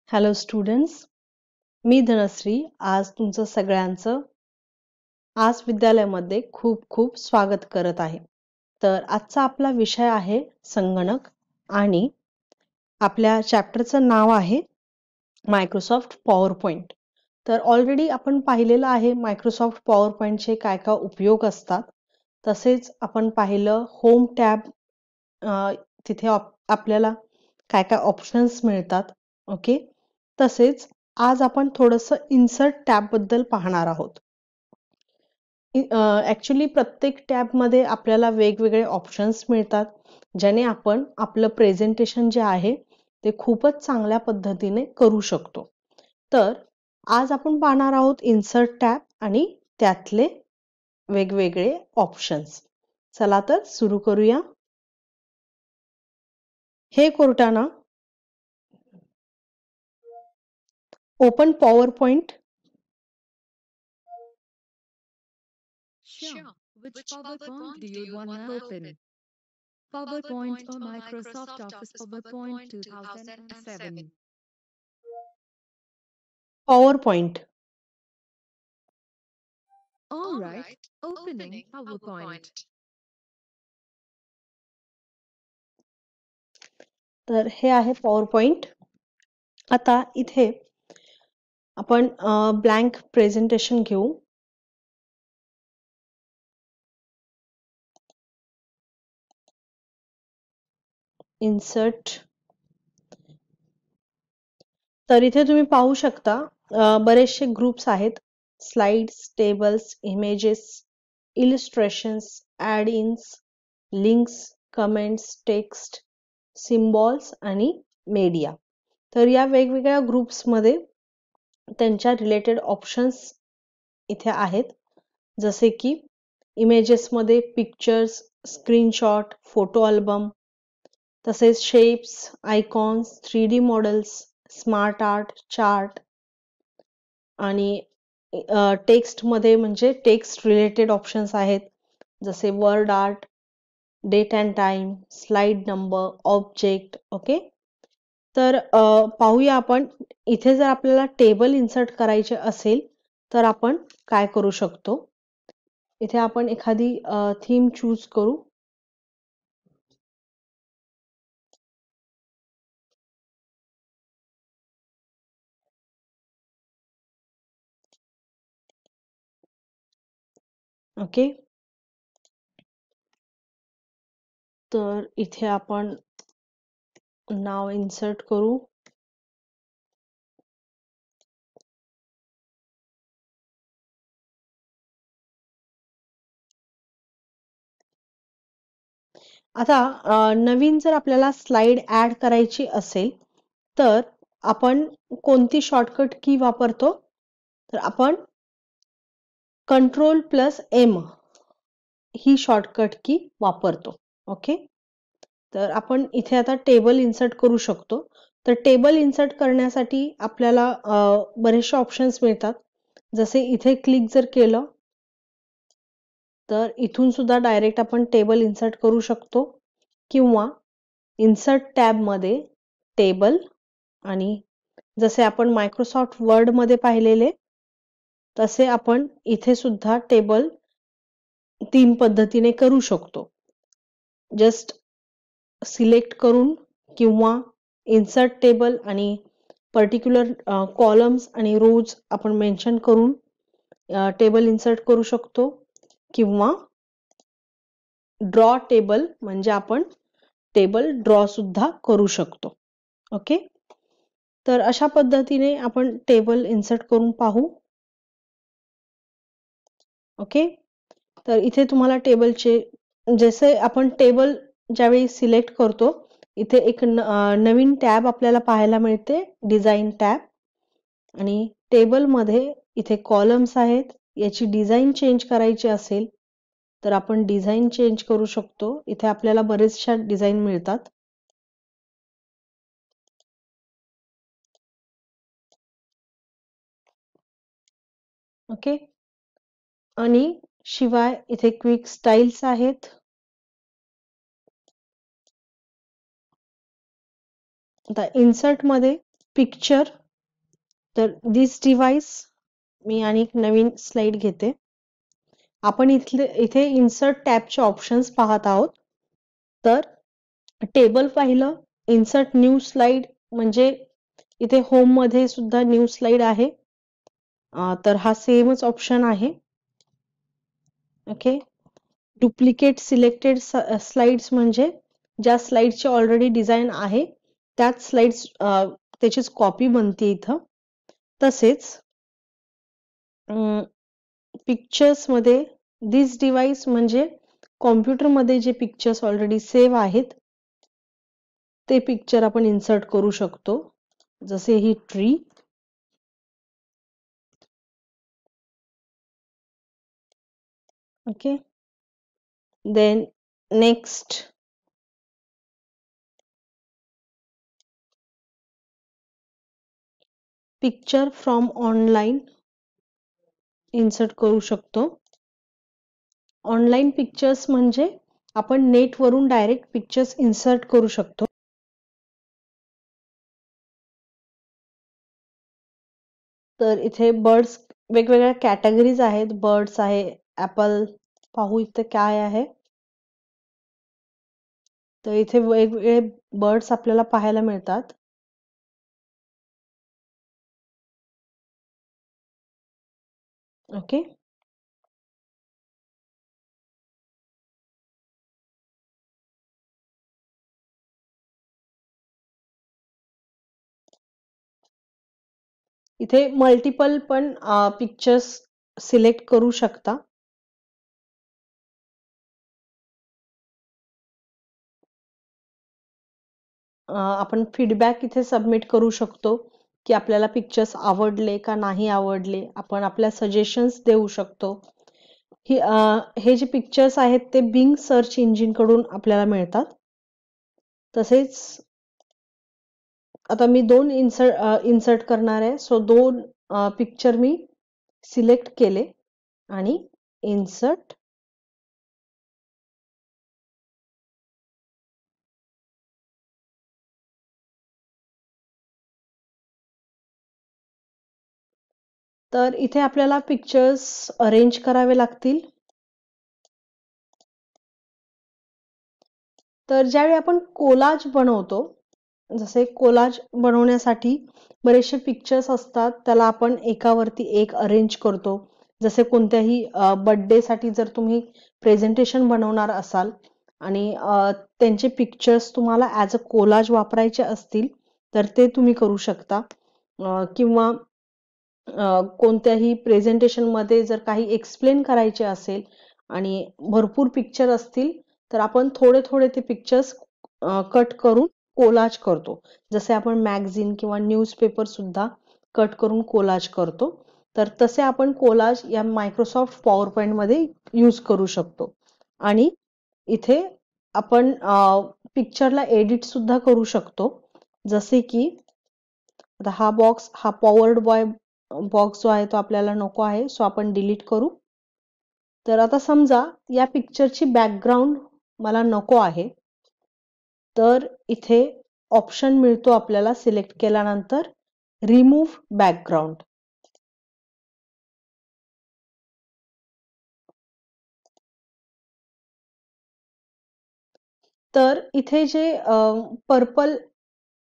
Hello students, मी धनश्री आज तुमचं सगळ्यांचं आज विद्यालयामध्ये खूप खूप स्वागत करत आहे. तर आजचा आपला विषय आहे संगणक आणि आपल्या चॅप्टरचं नाव आहे मायक्रोसॉफ्ट पॉवर पॉइंट. तर ऑलरेडी आपण पाहिलेलं आहे मायक्रोसॉफ्ट पॉवर पॉइंटचे काय काय उपयोग असतात. तसेच आपण पाहिलं होम टॅब, तिथे आपल्याला काय काय ऑप्शन्स मिळतात. ओके, तसेच आज आपण थोडंसं इन्सर्ट टॅब बद्दल पाहणार आहोत. ऍक्च्युली प्रत्येक टॅबमध्ये आपल्याला वेगवेगळे ऑप्शन्स मिळतात, ज्याने आपण आपलं प्रेझेंटेशन जे आहे ते खूपच चांगल्या पद्धतीने करू शकतो. तर आज आपण पाहणार आहोत इन्सर्ट टॅब आणि त्यातले वेगवेगळे ऑप्शन्स. चला तर सुरू करूया. हे करताना open power point. Sure. Which PowerPoint do you want to open? PowerPoint or Microsoft Office PowerPoint 2007? Power point. All right, opening PowerPoint. तर हे आहे पॉवर पॉइंट. आता इथे आपण ब्लँक प्रेझेंटेशन घेऊ. इन्सर्ट. तर इथे तुम्ही पाहू शकता बरेचसे ग्रुप्स आहेत. स्लाइड्स, टेबल्स, इमेजेस, इलिस्ट्रेशन्स, ऍड इन्स, लिंक्स, कमेंट्स, टेक्स्ट, सिम्बॉल्स आणि मीडिया. तर या वेगवेगळ्या ग्रुप्समध्ये त्यांच्या रिलेटेड ऑप्शन्स इथे आहेत. जसे की इमेजेसमध्ये पिक्चर्स, स्क्रीनशॉट, फोटो अल्बम, तसेच shapes, icons, 3D models, smart art, chart आणि टेक्स्टमध्ये म्हणजे टेक्स्ट रिलेटेड ऑप्शन्स आहेत, जसे word art, date and time, slide number, object. Okay, तर पाहूया आपण इथे जर आपल्याला टेबल इन्सर्ट करायचे असेल तर आपण काय करू शकतो. इथे आपण एखादी थीम चूज करू. ओके, तर इथे आपण नाव इन्सर्ट करू. आता नवीन जर आपल्याला स्लाइड ऍड करायची असेल तर आपण कोणती शॉर्टकट की वापरतो, तर आपण Ctrl+M ही शॉर्टकट की वापरतो. ओके, तर आपण इथे आता टेबल इन्सर्ट करू शकतो. तर टेबल इन्सर्ट करण्यासाठी आपल्याला बरेचसे ऑप्शन्स मिळतात. जसे इथे क्लिक जर केलं तर इथून सुद्धा डायरेक्ट आपण टेबल इन्सर्ट करू शकतो, किंवा इन्सर्ट टॅब मध्ये टेबल आणि जसे आपण मायक्रोसॉफ्ट वर्ड मध्ये पाहिलेले तसे आपण इथे सुद्धा टेबल 3 पद्धतीने करू शकतो. जस्ट सिलेक्ट करून किंवा इन्सर्ट टेबल आणि पर्टिक्युलर कॉलम्स आणि रोज आपण मेन्शन करून टेबल इन्सर्ट करू शकतो, किंवा ड्रॉ टेबल म्हणजे आपण टेबल ड्रॉ सुद्धा करू शकतो. ओके, तर अशा पद्धतीने आपण टेबल इन्सर्ट करून पाहू. ओके, तर इथे तुम्हाला टेबलचे जसे आपण टेबल ज्यावेळी सिलेक्ट करतो इथे एक नवीन टॅब आपल्याला पाहायला मिळते, डिझाइन टॅब. आणि टेबलमध्ये इथे कॉलम्स आहेत. याची डिझाइन चेंज करायची असेल तर आपण डिझाइन चेंज करू शकतो. इथे आपल्याला बरेचशा डिझाइन मिळतात. ओके, आणि शिवाय इथे क्विक स्टाईल्स आहेत. आता इन्सर्ट मध्ये पिक्चर तर दिस डिव्हाइस, मी आणि एक नवीन स्लाइड घेते. आपण इथे इन्सर्ट टॅबचे ऑप्शन्स पाहत आहोत. तर टेबल पाहिलं, इन्सर्ट न्यू स्लाइड, म्हणजे इथे होम मध्ये सुद्धा न्यू स्लाइड आहे. तर हा सेमच ऑप्शन आहे. ओके. डुप्लिकेट सिलेक्टेड स्लाइड्स म्हणजे ज्या स्लाइडची ऑलरेडी डिझाईन आहे त्याच स्लाइड्स त्याचीच कॉपी बनते इथं. तसेच पिक्चर्स मध्ये दिस डिव्हाइस म्हणजे कॉम्प्युटर मध्ये जे पिक्चर्स ऑलरेडी सेव्ह आहेत ते पिक्चर आपण इन्सर्ट करू शकतो. जसे ही tree. Okay. Then next, picture from online insert करू शकतो. ऑनलाईन पिक्चर्स म्हणजे आपण नेटवरून डायरेक्ट पिक्चर्स इन्सर्ट करू शकतो. तर इथे बर्ड्स, वेगवेगळ्या कॅटेगरीज आहेत. बर्ड्स आहे, ऍपल, पाहू इथे काय आहे. तर इथे वेगवेगळे बर्ड्स आपल्याला पाहायला मिळतात. ओके. इथे मल्टिपल पण पिक्चर्स सिलेक्ट करू शकता. आपण फीडबॅक इथे सबमिट करू शकतो की आपल्याला पिक्चर्स आवडले का नाही आवडले. आपण आपल्या सजेशन्स देऊ शकतो. हे जे पिक्चर्स आहेत ते बिंग सर्च इंजिन कडून आपल्याला मिळतात. तसेच आता मी दोन इन्सर्ट करणार आहे. सो दोन पिक्चर मी सिलेक्ट केले आणि इन्सर्ट. तर इथे आपल्याला पिक्चर्स अरेंज करावे लागतील. तर ज्यावेळी आपण कोलाज बनवतो, जसे कोलाज बनवण्यासाठी बरेचसे पिक्चर्स असतात, त्याला आपण एकावरती एक अरेंज करतो. जसे कोणत्याही बर्थडे साठी जर तुम्ही प्रेझेंटेशन बनवणार असाल आणि त्यांचे पिक्चर्स तुम्हाला ऍज अ कोलाज वापरायचे असतील तर ते तुम्ही करू शकता. किंवा कोणत्याही प्रेझेंटेशन मध्ये जर काही एक्सप्लेन करायचे असेल आणि भरपूर पिक्चर असतील तर आपण थोडे थोडे ते पिक्चर्स कट करून कोलाज करतो. जसे आपण मॅगझिन किंवा न्यूजपेपर सुद्धा कट करून कोलाज करतो. तर तसे आपण कोलाज या मायक्रोसॉफ्ट पॉवर पॉइंट मध्ये यूज करू शकतो. आणि इथे आपण पिक्चरला एडिट सुद्धा करू शकतो. जसे की आता हा पॉवर्ड बॉय बॉक्स जो आहे तो आपल्याला नको आहे, सो आपण डिलीट करू. तर आता समजा या पिक्चरची बॅकग्राऊंड मला नको आहे, तर इथे ऑप्शन मिळतो आपल्याला सिलेक्ट केल्यानंतर रिमूव्ह बॅकग्राऊंड. तर इथे जे पर्पल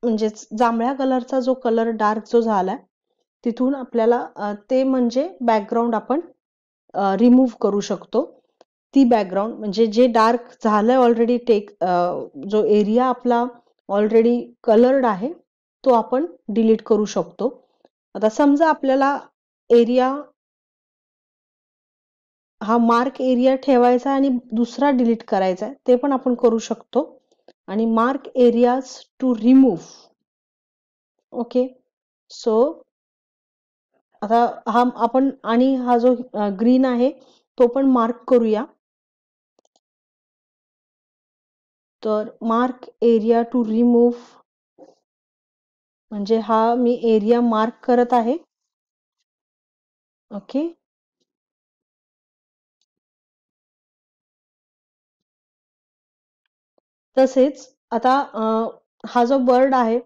म्हणजे जांभळ्या कलरचा जो कलर डार्क जो झालाय तिथून आपल्याला ते म्हणजे बॅकग्राऊंड आपण रिमूव्ह करू शकतो. ती बॅकग्राऊंड म्हणजे जे डार्क झालंय ऑलरेडी जो एरिया आपला ऑलरेडी कलर्ड आहे तो आपण डिलीट करू शकतो. आता समजा आपल्याला एरिया हा मार्क एरिया ठेवायचा आणि दुसरा डिलीट करायचा आहे, ते पण आपण करू शकतो. आणि mark areas to remove. Okay. So आता आपण आणि हा जो ग्रीन आहे तो पण मार्क करूया. तर मार्क एरिया टू रिमूव्ह म्हणजे हा मी एरिया मार्क करत आहे. ओके. तसेच आता हा जो बर्ड आहे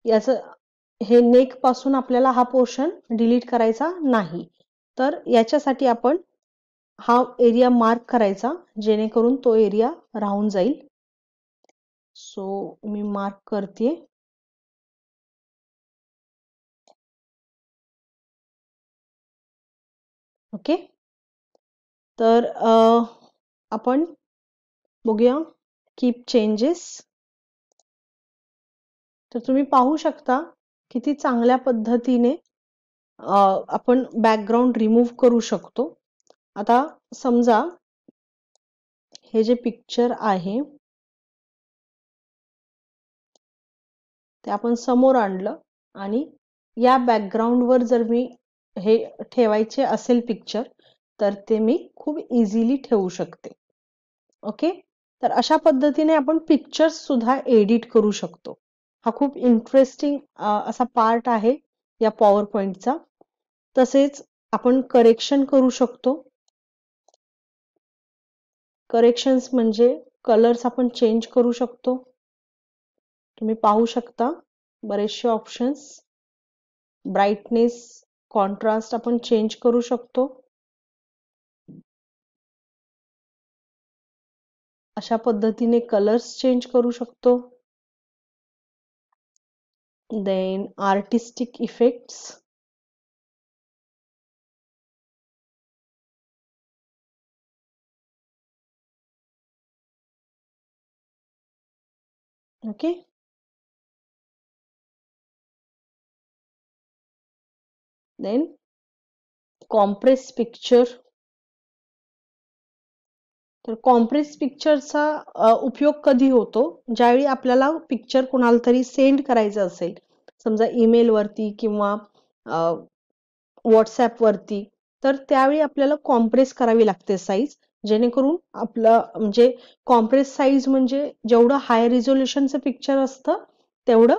याचं हे नेक पासून आपल्याला हा पोर्शन डिलीट करायचा नाही. तर याच्यासाठी आपण हा एरिया मार्क करायचा, जेणेकरून तो एरिया राहून जाईल. सो मी मार्क करते. ओके. तर आपण बघूया कीप चेंजेस. तर तुम्ही पाहू शकता किती चांगल्या पद्धतीने आपण बॅकग्राऊंड रिमूव्ह करू शकतो. आता समजा हे जे पिक्चर आहे ते आपण समोर आणलं आणि या बॅकग्राऊंडवर जर मी हे ठेवायचे असेल पिक्चर, तर ते मी खूप इझिली ठेवू शकते. ओके. तर अशा पद्धतीने आपण पिक्चर्स सुद्धा एडिट करू शकतो. हा खूप इंटरेस्टिंग असा पार्ट आहे या पॉवर पॉइंटचा. तसेच आपण करेक्शन करू शकतो. करेक्शन्स म्हणजे कलर्स आपण चेंज करू शकतो. तुम्ही पाहू शकता बरेचसे ऑप्शन्स. ब्राईटनेस, कॉन्ट्रास्ट आपण चेंज करू शकतो. अशा पद्धतीने कलर्स चेंज करू शकतो. Then artistic effects. Okay. Then compress picture. तर कॉम्प्रेस पिक्चरचा उपयोग कधी होतो? ज्यावेळी आपल्याला पिक्चर कोणाला तरी सेंड करायचं असेल, समजा ईमेल वरती किंवा व्हॉट्सॲप वरती, तर त्यावेळी आपल्याला कॉम्प्रेस करावी लागते साईज, जेणेकरून आपलं म्हणजे कॉम्प्रेस साईज म्हणजे जेवढं हाय रिझोल्युशनचं पिक्चर असतं तेवढं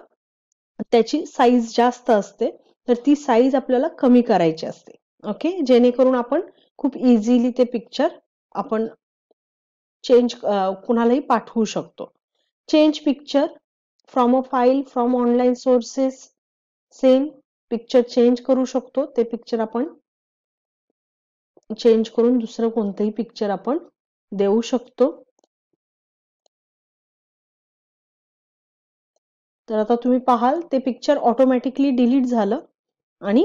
त्याची साईज जास्त असते. तर ती साईज आपल्याला कमी करायची असते. ओके. जेणेकरून आपण खूप इझिली ते पिक्चर आपण चेंज कुणालाही पाठवू शकतो. Change picture from a file from online sources. Same picture change करू शकतो. ते पिक्चर आपण चेंज करून दुसरं कोणतंही पिक्चर आपण देऊ शकतो. तर आता तुम्ही पाहाल ते पिक्चर ऑटोमॅटिकली डिलीट झालं आणि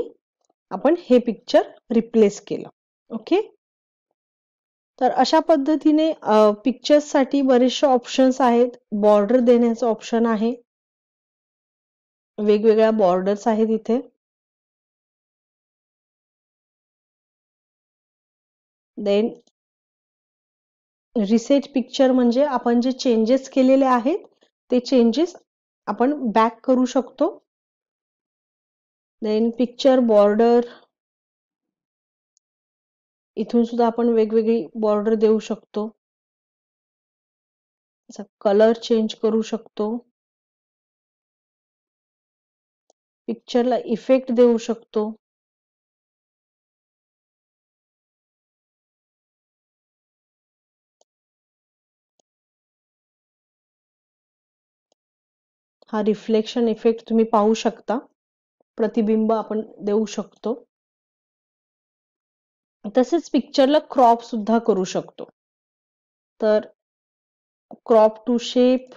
आपण हे पिक्चर रिप्लेस केलं. ओके. तर अशा पद्धतीने पिक्चर्स साठी बरेचसे ऑप्शन्स आहेत. बॉर्डर देण्याचं ऑप्शन आहे. वेगवेगळ्या बॉर्डर्स आहेत इथे. देन रिसेट पिक्चर म्हणजे आपण जे चेंजेस केलेले आहेत ते चेंजेस आपण बॅक करू शकतो. देन पिक्चर बॉर्डर, इथून सुद्धा आपण वेगवेगळी बॉर्डर देऊ शकतो. कलर चेंज करू शकतो. पिक्चरला इफेक्ट देऊ शकतो. हा रिफ्लेक्शन इफेक्ट तुम्ही पाहू शकता. प्रतिबिंब आपण देऊ शकतो. तसेच पिक्चरला क्रॉप सुद्धा करू शकतो. तर क्रॉप टू शेप,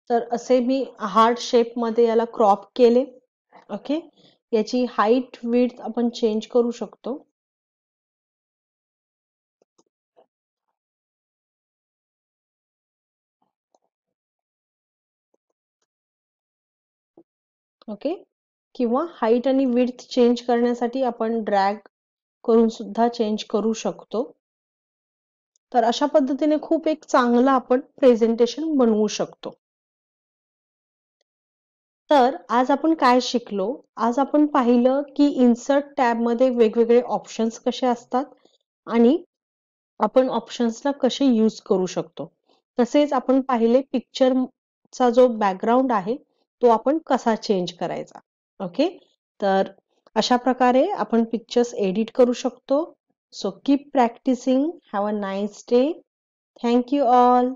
तर असे मी हार्ट शेप मध्ये याला क्रॉप केले. ओके. याची हाईट विड्थ आपण चेंज करू शकतो. ओके. किंवा हाईट आणि विड्थ चेंज करण्यासाठी आपण ड्रॅग करून सुद्धा चेंज करू शकतो. तर अशा पद्धतीने खूप एक चांगलं आपण प्रेझेंटेशन बनवू शकतो. तर आज आपण काय शिकलो? आज आपण पाहिलं की इन्सर्ट टॅब मध्ये वेगवेगळे ऑप्शन्स कसे असतात आणि आपण ऑप्शन्सला कसे यूज करू शकतो. तसेच आपण पाहिले पिक्चरचा जो बॅकग्राऊंड आहे तो आपण कसा चेंज करायचा. ओके. तर अशा प्रकारे आपण पिक्चर्स एडिट करू शकतो. So keep practising. Have a nice day. Thank you all.